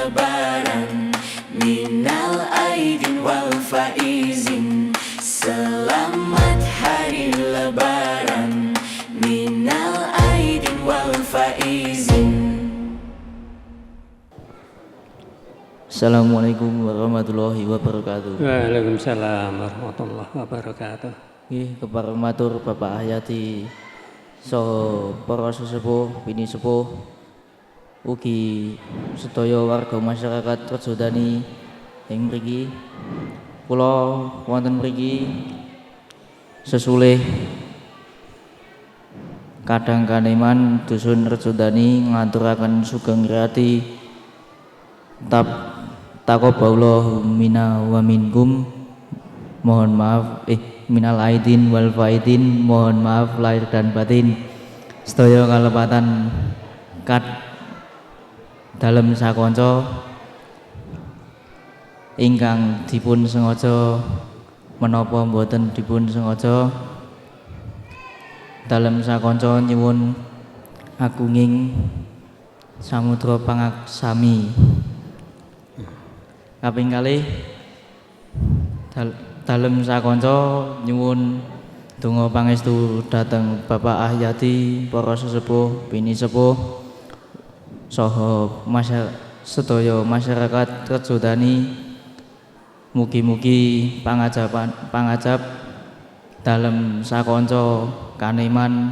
lebaran minal aidin wal faizin. Selamat hari lebaran minal aidin wal faizin. Assalamualaikum warahmatullahi wabarakatuh. Waalaikumsalam warahmatullahi wabarakatuh. Nggih, kepareng matur Bapak Hayati saha para sesepuh, bini sepuh ugi sedaya warga masyarakat Rejodani ing mriki. Kula wonten mriki sesulih Kadang Kaneman Dusun Rejodani ngaturaken sugeng riyadi taqabbalallahu minna wa minkum. Mohon maaf minal aidin wal faidin, mohon maaf lahir dan batin. Sedaya kalepatan dalem sakonco ingkang dipun sengaja menapa mboten dipun sengaja dalem sakonco nyuwun agunging samudra pangaksami. Kaping kalih dalem sakonco nyuwun donga pangestu dhateng Bapak Ahyadi, para sesepuh, bini sepuh saha sedaya masyarakat Rejodani. Mugi-mugi pangajap dalem sakonco Kaneman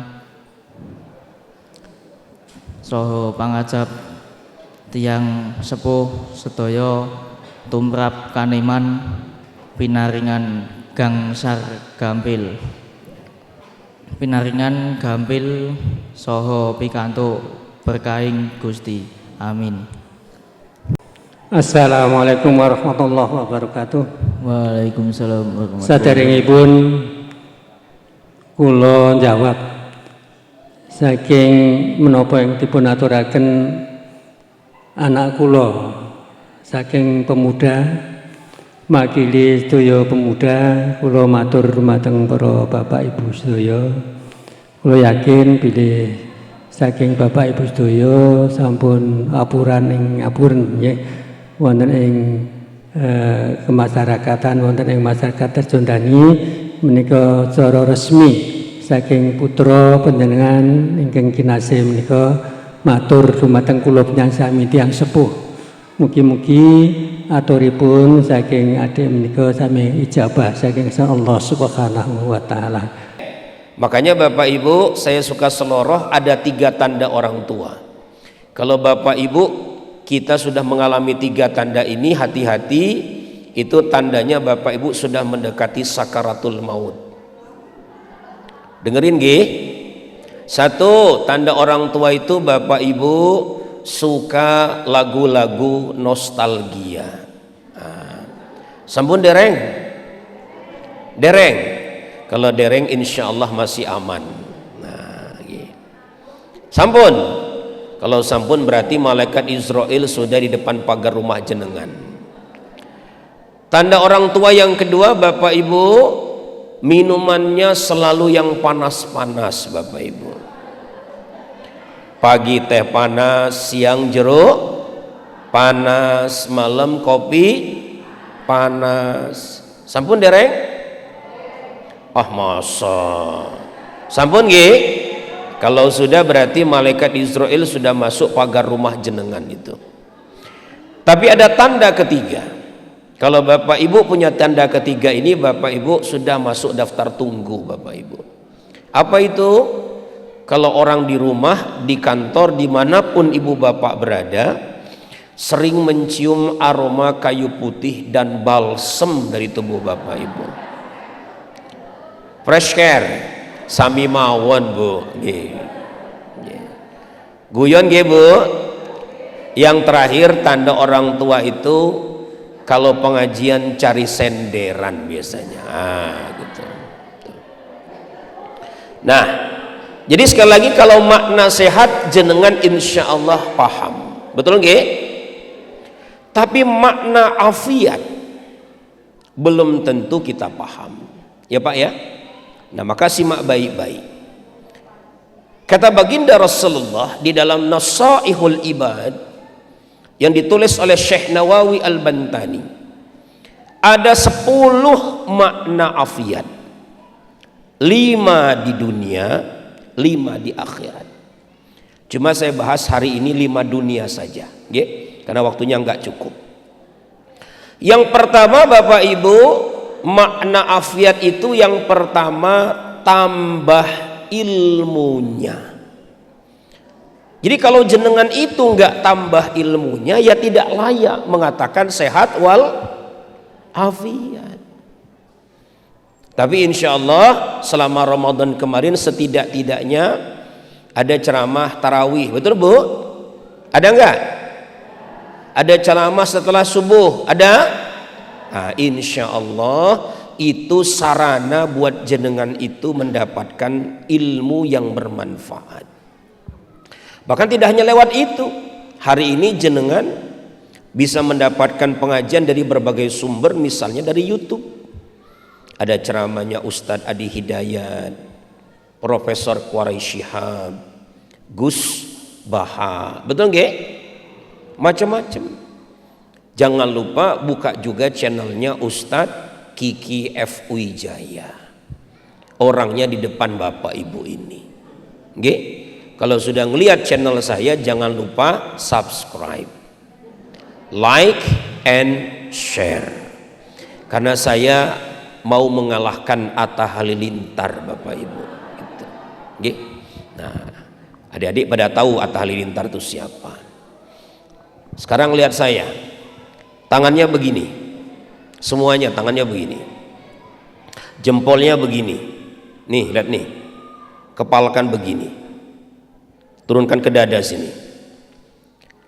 saha pangajap tiyang sepuh sedaya tumrap Kaneman pinaringan gangsar gampil, pinaringan gampil saha pikantuk berkahing Gusti. Amin. Assalamualaikum warahmatullahi wabarakatuh. Waalaikumsalam warahmatullahi wabarakatuh. Saderengipun kula njawab saking menapa yang dipun aturaken anak kula saking pemuda, makili sedaya pemuda, kula matur dumateng para bapak ibu sedaya. Kula yakin bilih saking bapak ibu sedaya sampun apuran nggih wonten ing kemasyarakatan, wonten ing masyarakat Rejodani menika cara resmi saking putra panjenengan ingkang kinasih menika matur dumateng kula panjenengan sami tiyang sepuh. Mugi-mugi aturipun saking adik menika sami ijabah saking Allah Subhanahu wa taala. Makanya Bapak Ibu, saya suka seloroh ada 3 tanda orang tua. Kalau Bapak Ibu kita sudah mengalami 3 tanda ini, hati-hati, itu tandanya Bapak Ibu sudah mendekati sakaratul maut. Dengerin nggih. 1, tanda orang tua itu Bapak Ibu suka lagu-lagu nostalgia. Sampun dereng? Dereng. Kalau dereng insya Allah masih aman. Sampun. Kalau sampun berarti malaikat Israel sudah di depan pagar rumah jenengan. Tanda orang tua yang kedua Bapak Ibu, minumannya selalu yang panas-panas Bapak Ibu. Pagi teh panas, siang jeruk panas, malam kopi panas. Sampun dereng? Masa sampun nggih? Kalau sudah berarti malaikat Israel sudah masuk pagar rumah jenengan itu. Tapi ada tanda ketiga. Kalau Bapak Ibu punya tanda ketiga ini, Bapak Ibu sudah masuk daftar tunggu Bapak Ibu. Apa itu? Kalau orang di rumah, di kantor, dimanapun ibu bapak berada, sering mencium aroma kayu putih dan balsem dari tubuh Bapak Ibu. Fresh care, sami mawon Bu. Guyon nggih Bu. Yang terakhir tanda orang tua itu kalau pengajian cari senderan biasanya. Gitu. Nah, jadi sekali lagi kalau makna sehat jenengan insya Allah paham, betul nggih? Tapi makna afiat belum tentu kita paham, ya Pak ya. Nah maka simak baik-baik. Kata baginda Rasulullah di dalam Nasaihul Ibad, yang ditulis oleh Syekh Nawawi Al-Bantani. Ada 10 makna afiat. 5 di dunia, 5 di akhirat. Cuma saya bahas hari ini 5 dunia saja, karena waktunya nggak cukup. Yang pertama Bapak Ibu, makna afiat itu yang pertama tambah ilmunya. Jadi kalau jenengan itu nggak tambah ilmunya, ya tidak layak mengatakan sehat wal afiat. Tapi insya Allah selama Ramadan kemarin setidak-tidaknya ada ceramah tarawih, betul Bu? Ada enggak? Ada ceramah setelah subuh, ada? Nah, insya Allah itu sarana buat jenengan itu mendapatkan ilmu yang bermanfaat. Bahkan tidak hanya lewat itu, hari ini jenengan bisa mendapatkan pengajian dari berbagai sumber, misalnya dari YouTube. Ada ceramahnya Ustadz Adi Hidayat, Profesor Quraish Shihab, Gus Baha, betul nggak? Macam-macam. Jangan lupa buka juga channelnya Ustadz Kiki F. Wijaya. Orangnya di depan Bapak Ibu ini. Nggak? Kalau sudah ngelihat channel saya, jangan lupa subscribe, like, and share. Karena saya mau mengalahkan Atta Halilintar Bapak Ibu gitu. Nah, adik-adik pada tahu Atta Halilintar itu siapa. Sekarang lihat saya, tangannya begini, semuanya tangannya begini, jempolnya begini, nih lihat nih, kepalkan begini, turunkan ke dada sini.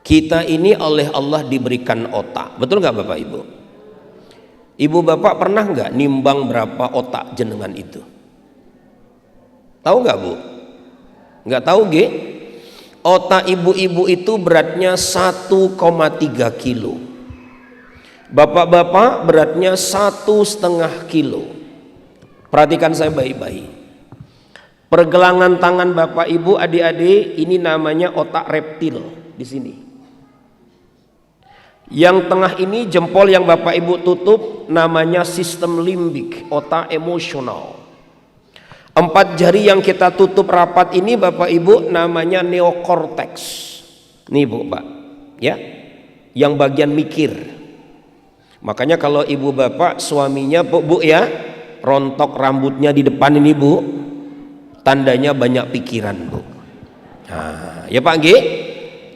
Kita ini oleh Allah diberikan otak, betul nggak Bapak Ibu? Ibu bapak pernah nggak nimbang berapa otak jenengan itu? Tahu nggak Bu? Nggak tahu G? Otak ibu-ibu itu beratnya 1,3 kilo. Bapak-bapak beratnya 1,5 kilo. Perhatikan saya baik-baik. Pergelangan tangan bapak ibu adik-adik ini namanya otak reptil di sini. Yang tengah ini jempol yang Bapak Ibu tutup namanya sistem limbik, otak emosional. 4 jari yang kita tutup rapat ini Bapak Ibu namanya neokortex. Nih Bu Pak, ya, yang bagian mikir. Makanya kalau ibu bapak suaminya Bu ya, rontok rambutnya di depan ini Bu, tandanya banyak pikiran Bu. Nah, ya Pak G.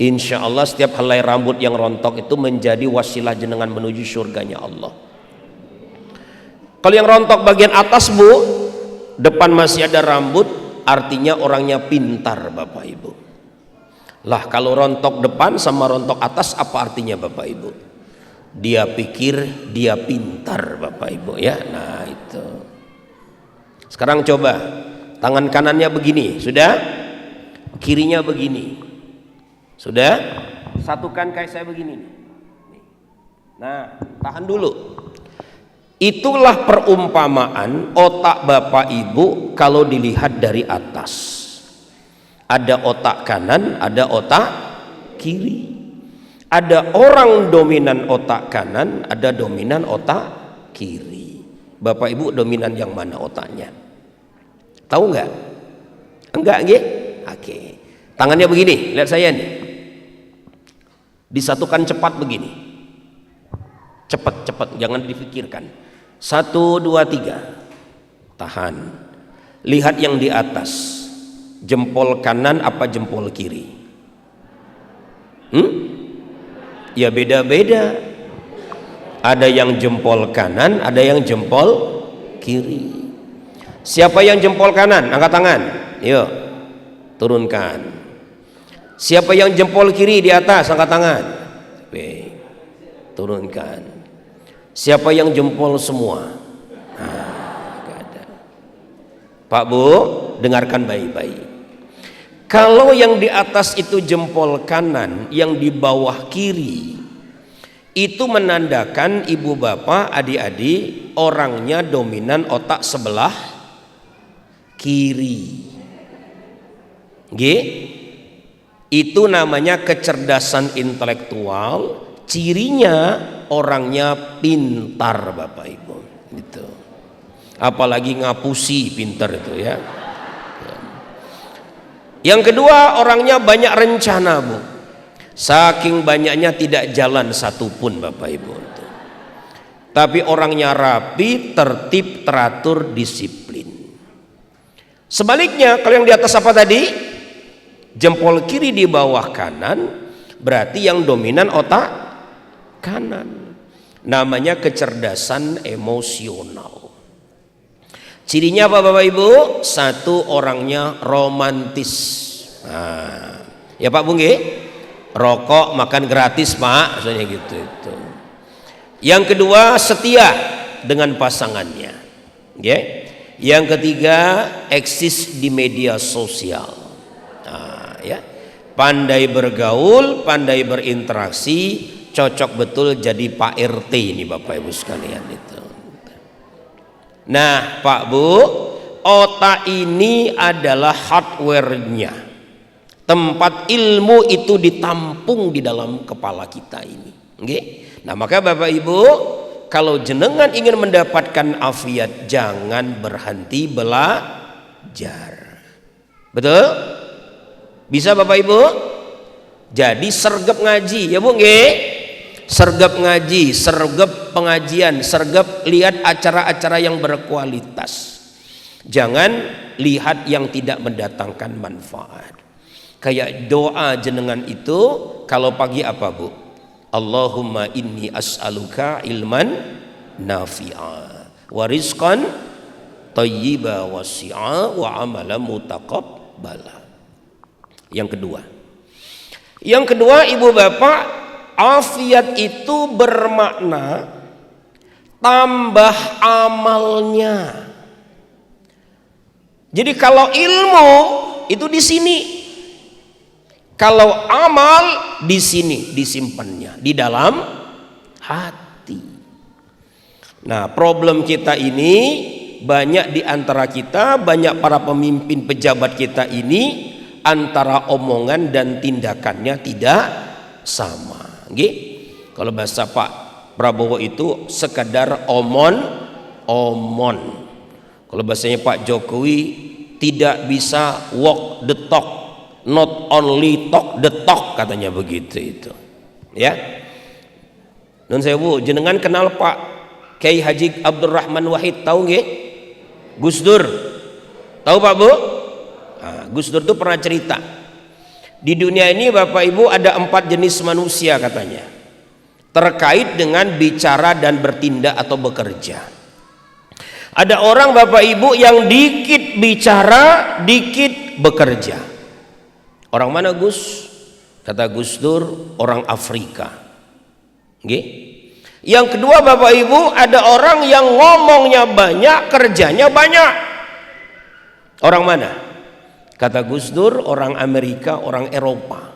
Insya Allah setiap helai rambut yang rontok itu menjadi wasilah jenengan menuju surganya Allah. Kalau yang rontok bagian atas Bu, depan masih ada rambut, artinya orangnya pintar Bapak Ibu. Lah kalau rontok depan sama rontok atas apa artinya Bapak Ibu? Dia pikir dia pintar Bapak Ibu ya. Nah itu. Sekarang coba tangan kanannya begini, sudah? Kirinya begini. Sudah? Satukan kayak saya begini. Nah, tahan dulu. Itulah perumpamaan otak Bapak Ibu kalau dilihat dari atas. Ada otak kanan, ada otak kiri. Ada orang dominan otak kanan, ada dominan otak kiri. Bapak Ibu dominan yang mana otaknya? Tahu nggak? Enggak, nggih? Oke. Tangannya begini, lihat saya nih. Disatukan cepat begini, cepat, jangan difikirkan. 1, 2, 3, tahan. Lihat yang di atas, jempol kanan apa jempol kiri? Ya beda-beda. Ada yang jempol kanan, ada yang jempol kiri. Siapa yang jempol kanan? Angkat tangan. Yuk, turunkan. Siapa yang jempol kiri di atas? Angkat tangan. Baik. Turunkan. Siapa yang jempol semua? Nah, gak ada. Pak Bu, dengarkan baik-baik. Kalau yang di atas itu jempol kanan, yang di bawah kiri, itu menandakan ibu bapak, adik-adik, orangnya dominan otak sebelah kiri. Nggih? Itu namanya kecerdasan intelektual, cirinya orangnya pintar Bapak Ibu. Gitu. Apalagi ngapusi pintar itu ya. Yang kedua, orangnya banyak rencana Bu. Saking banyaknya tidak jalan satupun Bapak Ibu. Tapi orangnya rapi, tertib, teratur, disiplin. Sebaliknya, kalau yang di atas apa tadi? Jempol kiri di bawah kanan, berarti yang dominan otak kanan. Namanya kecerdasan emosional. Cirinya apa Bapak Ibu? Satu, orangnya romantis. Nah, ya Pak Bung, rokok makan gratis Pak, maksudnya gitu itu. Yang kedua, setia dengan pasangannya. Yang ketiga, eksis di media sosial. Nah, ya. Pandai bergaul, pandai berinteraksi, cocok betul jadi Pak RT ini Bapak Ibu sekalian itu. Nah Pak Bu, otak ini adalah hardware-nya. Tempat ilmu itu ditampung di dalam kepala kita ini. Nah maka Bapak Ibu, kalau jenengan ingin mendapatkan afiat, jangan berhenti belajar. Betul? Bisa Bapak Ibu? Jadi sergap ngaji ya Bu, sergap ngaji, sergap pengajian, sergap lihat acara-acara yang berkualitas. Jangan lihat yang tidak mendatangkan manfaat. Kayak doa jenengan itu kalau pagi apa Bu? Allahumma inni as'aluka ilman nafi'a wa rizqan thayyiba wasi'a wa amalan mutaqabbala. Yang kedua Ibu Bapak, afiat itu bermakna tambah amalnya. Jadi kalau ilmu itu di sini, kalau amal di sini disimpannya di dalam hati. Nah, problem kita ini banyak di antara kita, banyak para pemimpin pejabat kita ini antara omongan dan tindakannya tidak sama. Kalau bahasa Pak Prabowo itu sekadar omon. Kalau bahasanya Pak Jokowi tidak bisa walk the talk, not only talk the talk, katanya begitu itu. Ya. Nun sewu, jenengan kenal Pak Kiai Haji Abdurrahman Wahid, tahu nggih? Gus Dur. Tahu Pak Bu? Nah, Gus Dur itu pernah cerita. Di dunia ini Bapak Ibu ada 4 jenis manusia katanya, terkait dengan bicara dan bertindak atau bekerja. Ada orang Bapak Ibu yang dikit bicara, dikit bekerja. Orang mana Gus? Kata Gus Dur, orang Afrika. Yang kedua Bapak Ibu, ada orang yang ngomongnya banyak, kerjanya banyak. Orang mana? Kata Gus Dur, orang Amerika, orang Eropa.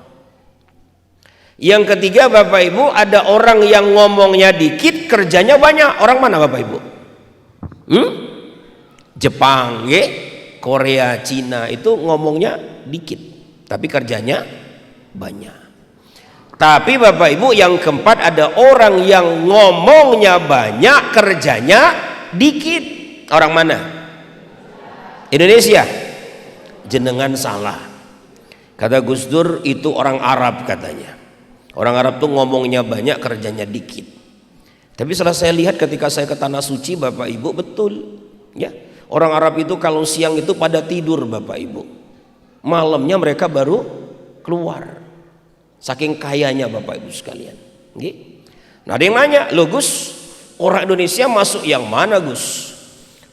Yang ketiga Bapak Ibu, ada orang yang ngomongnya dikit, kerjanya banyak. Orang mana Bapak Ibu? Jepang, Korea, Cina itu ngomongnya dikit, tapi kerjanya banyak. Tapi Bapak Ibu, yang keempat ada orang yang ngomongnya banyak, kerjanya dikit. Orang mana? Indonesia. Jenengan salah. Kata Gus Dur itu orang Arab katanya. Orang Arab tuh ngomongnya banyak, kerjanya dikit. Tapi setelah saya lihat ketika saya ke Tanah Suci Bapak Ibu, betul ya, orang Arab itu kalau siang itu pada tidur Bapak Ibu, malamnya mereka baru keluar, saking kayanya Bapak Ibu sekalian. Nah ada yang nanya, loh Gus, orang Indonesia masuk yang mana Gus?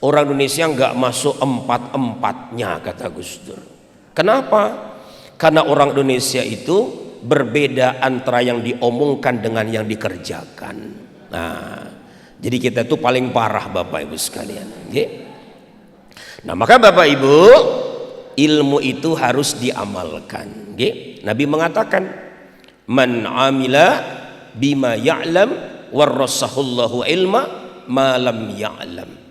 Orang Indonesia nggak masuk 4-4-nya kata Gus Dur. Kenapa? Karena orang Indonesia itu berbeda antara yang diomongkan dengan yang dikerjakan. Nah, jadi kita itu paling parah Bapak Ibu sekalian. Nah, maka Bapak Ibu, ilmu itu harus diamalkan. Nabi mengatakan, man amila bima ya'lam warasahullahu ilma ma lam ya'lam.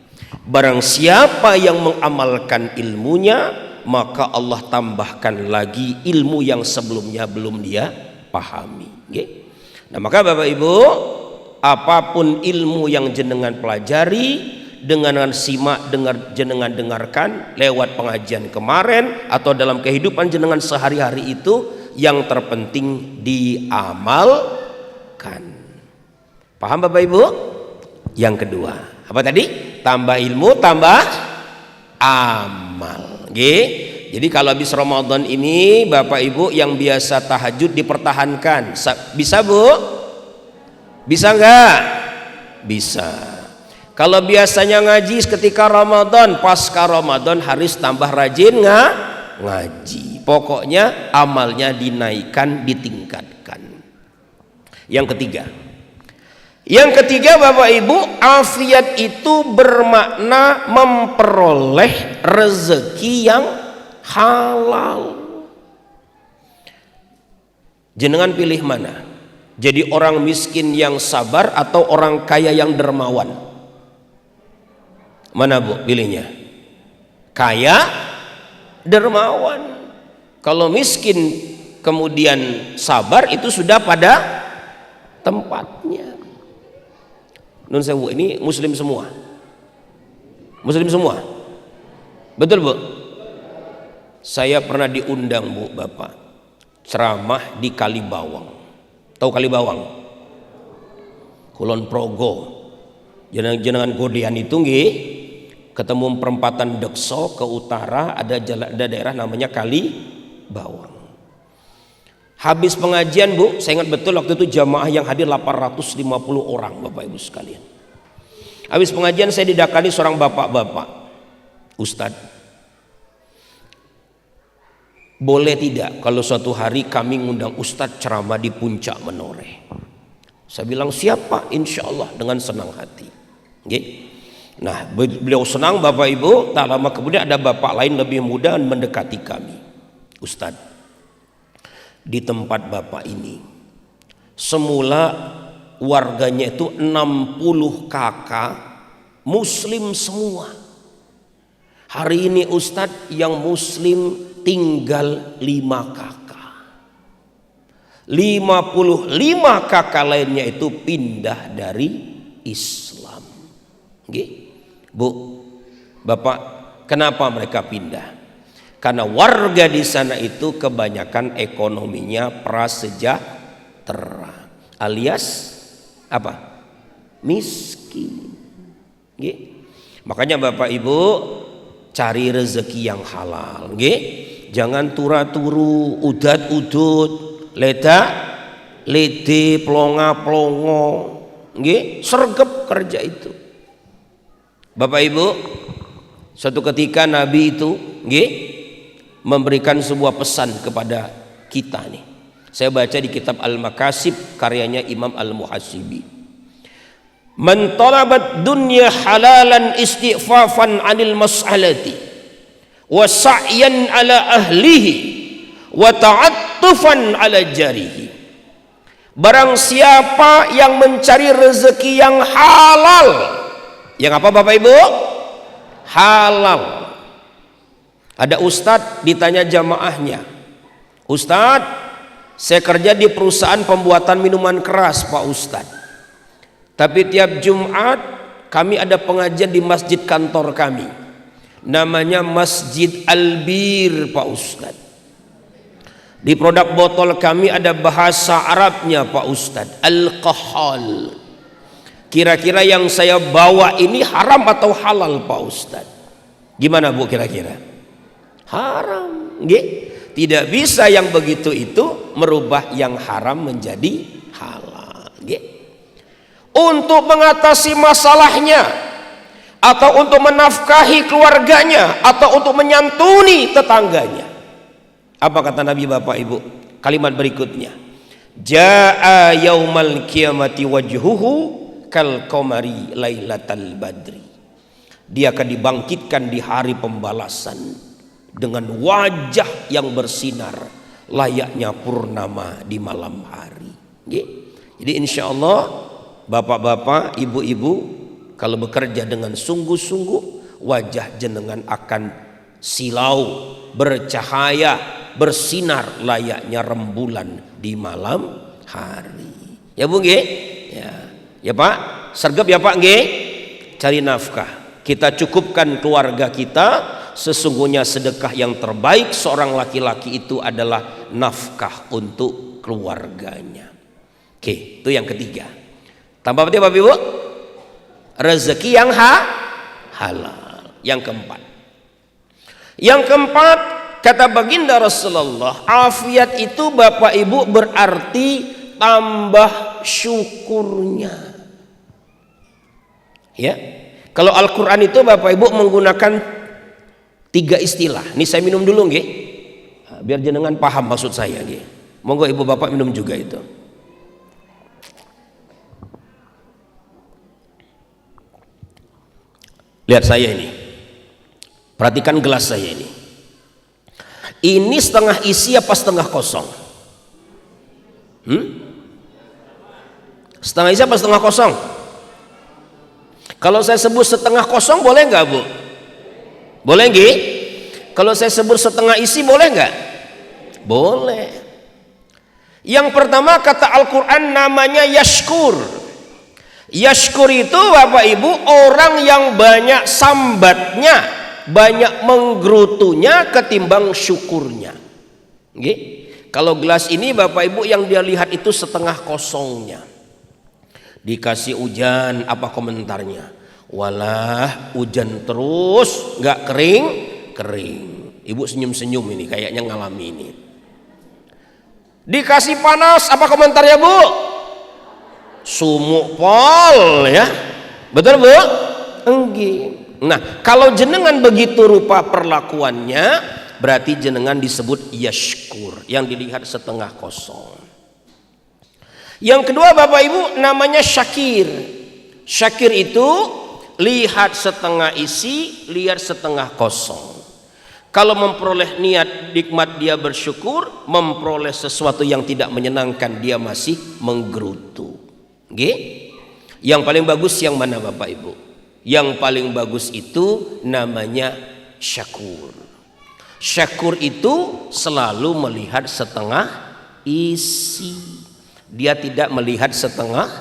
Barang siapa yang mengamalkan ilmunya, maka Allah tambahkan lagi ilmu yang sebelumnya belum dia pahami. Nggih. Nah, maka Bapak Ibu, apapun ilmu yang jenengan pelajari, dengan simak, jenengan dengarkan lewat pengajian kemarin atau dalam kehidupan jenengan sehari-hari, itu yang terpenting diamalkan. Paham Bapak Ibu? Yang kedua, apa tadi? Tambah ilmu, tambah amal. Jadi kalau habis Ramadan ini Bapak Ibu yang biasa tahajud dipertahankan. Bisa Bu? Bisa enggak? Bisa. Kalau biasanya ngaji ketika Ramadan, pasca Ramadan harus tambah rajin ngaji. Pokoknya amalnya dinaikkan, ditingkatkan. Yang ketiga Bapak Ibu, afiat itu bermakna memperoleh rezeki yang halal. Jenengan pilih mana? Jadi orang miskin yang sabar atau orang kaya yang dermawan? Mana Bu pilihnya? Kaya dermawan. Kalau miskin kemudian sabar, itu sudah pada tempatnya. Nun sewu, ini muslim semua. Muslim semua. Betul Bu? Saya pernah diundang Bu Bapak ceramah di Kalibawang. Tahu Kalibawang? Kulon Progo. Jenengan godean itu nggih, ketemu perempatan Dekso ke utara ada daerah namanya Kalibawang. Habis pengajian Bu, saya ingat betul waktu itu jamaah yang hadir 850 orang Bapak Ibu sekalian. Habis pengajian saya didakani seorang bapak-bapak, Ustadz, boleh tidak kalau suatu hari kami ngundang Ustadz ceramah di Puncak Menoreh? Saya bilang siap Pak, insya Allah, dengan senang hati. Nah beliau senang Bapak Ibu. Tak lama kemudian ada bapak lain lebih muda mendekati kami. Ustadz, di tempat Bapak ini semula warganya itu 60 kakak muslim semua. Hari ini Ustadz yang muslim tinggal 5 kakak. 55 kakak lainnya itu pindah dari Islam. Bu, Bapak, kenapa mereka pindah? Karena warga di sana itu kebanyakan ekonominya prasejahtera, alias apa? Miskin. Makanya Bapak Ibu cari rezeki yang halal. Jangan tura-turu, udat-udut, lede, plonga-plongo. Sergap kerja itu. Bapak Ibu, suatu ketika Nabi itu memberikan sebuah pesan kepada kita nih. Saya baca di kitab Al-Makasib karyanya Imam Al-Muhasibi. Man talabat dunya halalan istighfafan 'anil mas'alati wa sa'yan 'ala ahlihi wa ta'attufan 'ala jarihi. Barang siapa yang mencari rezeki yang halal. Yang apa Bapak Ibu? Halal. Ada ustadz ditanya jamaahnya, Ustadz, saya kerja di perusahaan pembuatan minuman keras Pak Ustadz, tapi tiap Jumat kami ada pengajian di masjid kantor kami, namanya Masjid Albir Pak Ustadz. Di produk botol kami ada bahasa Arabnya Pak Ustadz, Al-Qahal. Kira-kira yang saya bawa ini haram atau halal Pak Ustadz? Gimana Bu kira-kira? Haram. Tidak bisa yang begitu itu merubah yang haram menjadi halal. Untuk mengatasi masalahnya, atau untuk menafkahi keluarganya, atau untuk menyantuni tetangganya. Apa kata Nabi Bapak Ibu? Kalimat berikutnya, Ja'a yaumal qiyamati wajhuhu kal qamari lailatal badri. Dia akan dibangkitkan di hari pembalasan dengan wajah yang bersinar layaknya purnama di malam hari. Jadi insya Allah bapak-bapak, ibu-ibu, kalau bekerja dengan sungguh-sungguh, wajah jenengan akan silau, bercahaya, bersinar layaknya rembulan di malam hari. Ya Bu nggih? Ya Pak, sergap ya Pak nggih? Cari nafkah. Kita cukupkan keluarga kita. Sesungguhnya sedekah yang terbaik seorang laki-laki itu adalah nafkah untuk keluarganya. Oke, itu yang ketiga. Tambah apa Bapak Ibu? Rezeki yang halal. Yang keempat, kata baginda Rasulullah, afiat itu Bapak Ibu berarti tambah syukurnya. Ya. Kalau Al-Qur'an itu Bapak Ibu menggunakan 3 istilah. Ini saya minum dulu nggih. Biar jenengan paham maksud saya nggih. Monggo Ibu Bapak minum juga itu. Lihat saya ini. Perhatikan gelas saya ini. Ini setengah isi apa setengah kosong? Setengah isi apa setengah kosong? Kalau saya sebut setengah kosong boleh nggak Bu? Boleh nggih? Kalau saya sebut setengah isi boleh nggak? Boleh. Yang pertama kata Al-Quran namanya yashkur. Yashkur itu Bapak Ibu orang yang banyak sambatnya, banyak menggerutunya ketimbang syukurnya. Nggih? Kalau gelas ini Bapak Ibu yang dia lihat itu setengah kosongnya. Dikasih hujan, apa komentarnya? Walah hujan terus nggak kering. Ibu senyum-senyum ini kayaknya ngalami ini. Dikasih panas, apa komentarnya Bu? Sumuk pol ya. Betul Bu? Enggih. Nah kalau jenengan begitu rupa perlakuannya, berarti jenengan disebut yashkur, yang dilihat setengah kosong. Yang kedua Bapak Ibu namanya syakir. Syakir itu lihat setengah isi, lihat setengah kosong. Kalau memperoleh niat nikmat dia bersyukur, memperoleh sesuatu yang tidak menyenangkan dia masih menggerutu. Nggih? Yang paling bagus yang mana Bapak Ibu? Yang paling bagus itu namanya syakur. Syakur itu selalu melihat setengah isi. Dia tidak melihat setengah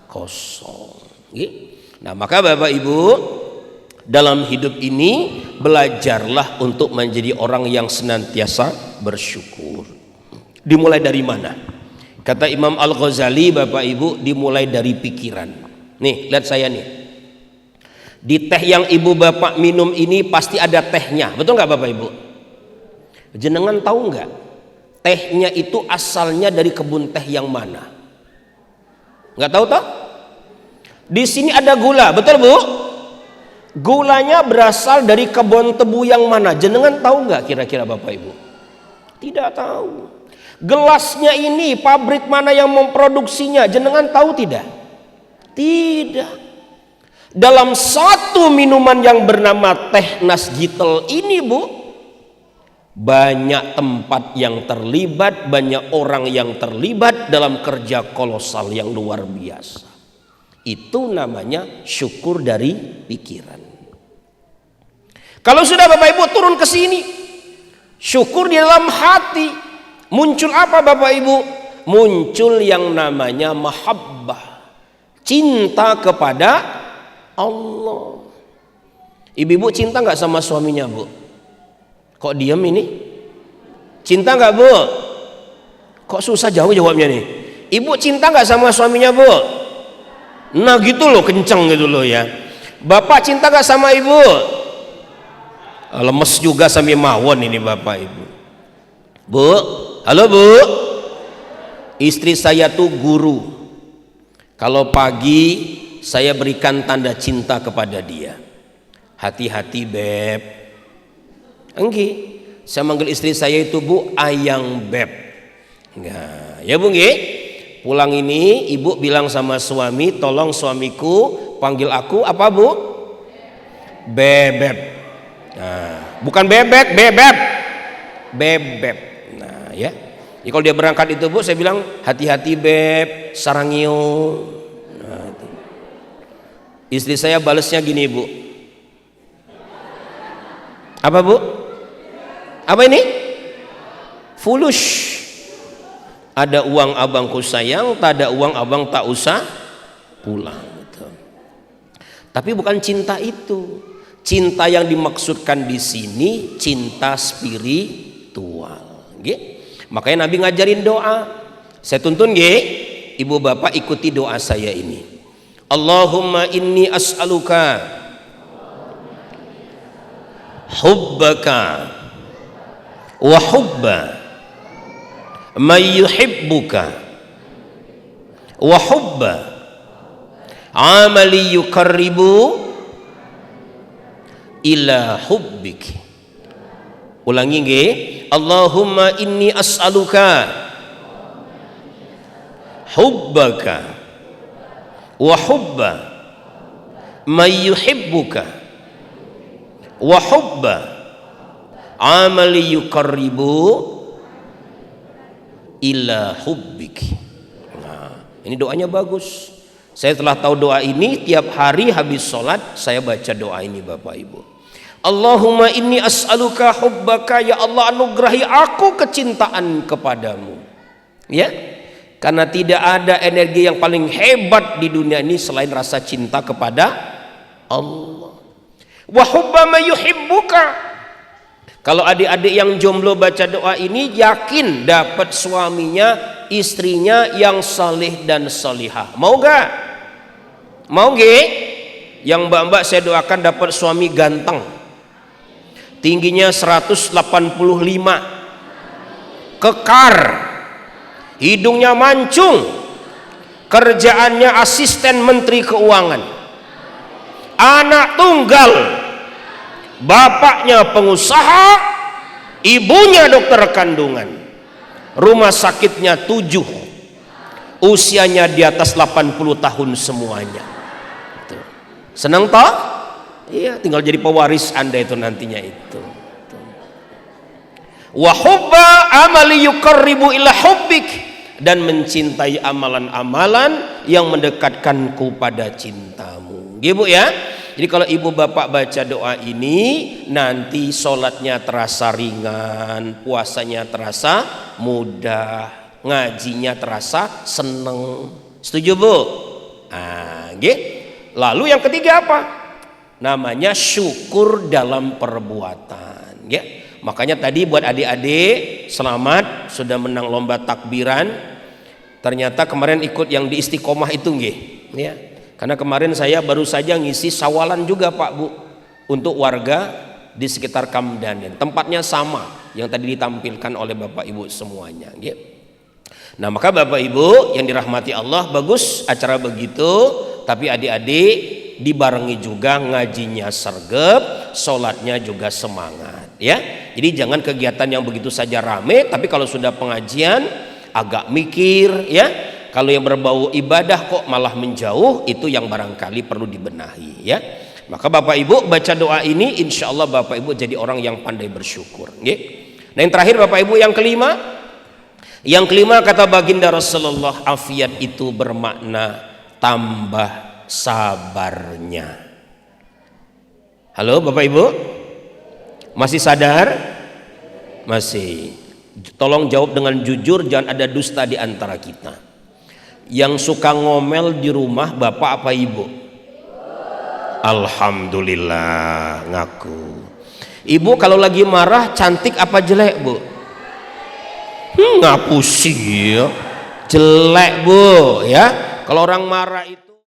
kosong. Nah maka Bapak Ibu dalam hidup ini belajarlah untuk menjadi orang yang senantiasa bersyukur. Dimulai dari mana? Kata Imam Al-Ghazali Bapak Ibu, dimulai dari pikiran. Nih lihat saya nih. Di teh yang ibu bapak minum ini pasti ada tehnya. Betul nggak Bapak Ibu? Jenengan tahu nggak? Tehnya itu asalnya dari kebun teh yang mana? Nggak tahu toh? Di sini ada gula, betul Bu? Gulanya berasal dari kebun tebu yang mana? Jenengan tahu nggak kira-kira Bapak Ibu? Tidak tahu. Gelasnya ini pabrik mana yang memproduksinya? Jenengan tahu tidak? Tidak. Dalam satu minuman yang bernama teh Nasjitel ini Bu, banyak tempat yang terlibat, banyak orang yang terlibat dalam kerja kolosal yang luar biasa. Itu namanya syukur dari pikiran. Kalau sudah Bapak Ibu turun ke sini, syukur di dalam hati, muncul apa Bapak Ibu? Muncul yang namanya mahabbah, cinta kepada Allah. Ibu-ibu cinta nggak sama suaminya Bu? Kok diem ini? Cinta nggak Bu? Kok susah jauh jawabnya nih? Ibu cinta nggak sama suaminya Bu? Nah gitu loh, kenceng gitu loh ya. Bapak cinta nggak sama ibu? Lemes juga sambil mawon ini Bapak Ibu. Bu, halo Bu. Istri saya tuh guru. Kalau pagi saya berikan tanda cinta kepada dia. Hati-hati Beb. Enggak, saya manggil istri saya itu Bu Ayang Beb. Enggak, ya Bu nggih. Pulang ini ibu bilang sama suami, tolong suamiku panggil aku apa Bu? Bebeb. Nah, bukan bebek, bebeb. Bebeb. Nah ya. Jadi kalau dia berangkat itu Bu, saya bilang hati-hati Beb, sarangio. Nah, itu. Istri saya balesnya gini Bu. Apa Bu? Apa ini? Fulus. Ada uang abangku sayang, tak ada uang abang tak usah pulang. Gitu. Tapi bukan cinta itu. Cinta yang dimaksudkan di sini cinta spiritual. Gitu. Makanya Nabi ngajarin doa. Saya tuntun ibu bapak ikuti doa saya ini. Allahumma inni as'aluka hubbaka wa hubba man yuhibbuka wa hubba amali yuqarribu ila hubbik. Ulangi Allahumma inni as'aluka hubbaka wa hubba man yuhibbuka wa hubba amali yuqarribu ila hubbik. Nah, ini doanya bagus. Saya telah tahu doa ini, tiap hari habis sholat saya baca doa ini Bapak Ibu. Allahumma inni as'aluka hubbaka, ya Allah anugerahi aku kecintaan kepadamu. Ya, karena tidak ada energi yang paling hebat di dunia ini selain rasa cinta kepada Allah. Wa hubba ma yuhibbuka. Kalau adik-adik yang jomblo baca doa ini yakin dapat suaminya, istrinya yang saleh dan salihah. Mau gak? Mau gak? Yang mbak-mbak saya doakan dapat suami ganteng, tingginya 185, kekar, hidungnya mancung, kerjaannya asisten menteri keuangan, anak tunggal, bapaknya pengusaha, ibunya dokter kandungan, rumah sakitnya 7, usianya di atas 80 tahun semuanya. Tuh. Senang toh? Iya, tinggal jadi pewaris Anda itu nantinya itu. Wa hubba amali yuqarribu ila hubbik, dan mencintai amalan-amalan yang mendekatkanku pada cintamu. Ibu ya. Jadi kalau ibu bapak baca doa ini, nanti sholatnya terasa ringan, puasanya terasa mudah, ngajinya terasa seneng. Setuju Bu? Nah, lalu yang ketiga apa? Namanya syukur dalam perbuatan. Ya. Makanya tadi buat adik-adik selamat sudah menang lomba takbiran. Ternyata kemarin ikut yang di Istiqomah itu ya. Karena kemarin saya baru saja ngisi sawalan juga Pak Bu untuk warga di sekitar Kamdan. Tempatnya sama yang tadi ditampilkan oleh Bapak Ibu semuanya. Nah maka Bapak Ibu yang dirahmati Allah, bagus acara begitu, tapi adik-adik dibarengi juga ngajinya sergap, sholatnya juga semangat ya. Jadi jangan kegiatan yang begitu saja rame, tapi kalau sudah pengajian agak mikir ya. Kalau yang berbau ibadah kok malah menjauh, itu yang barangkali perlu dibenahi ya. Maka Bapak Ibu baca doa ini, insya Allah Bapak Ibu jadi orang yang pandai bersyukur. Nah yang terakhir Bapak Ibu yang kelima. Yang kelima kata baginda Rasulullah, afiat itu bermakna tambah sabarnya. Halo Bapak Ibu, masih sadar? Masih. Tolong jawab dengan jujur, jangan ada dusta di antara kita. Yang suka ngomel di rumah bapak apa ibu? Alhamdulillah, ngaku. Ibu kalau lagi marah cantik apa jelek Bu? Ngapu sih ya. Jelek Bu ya. Kalau orang marah itu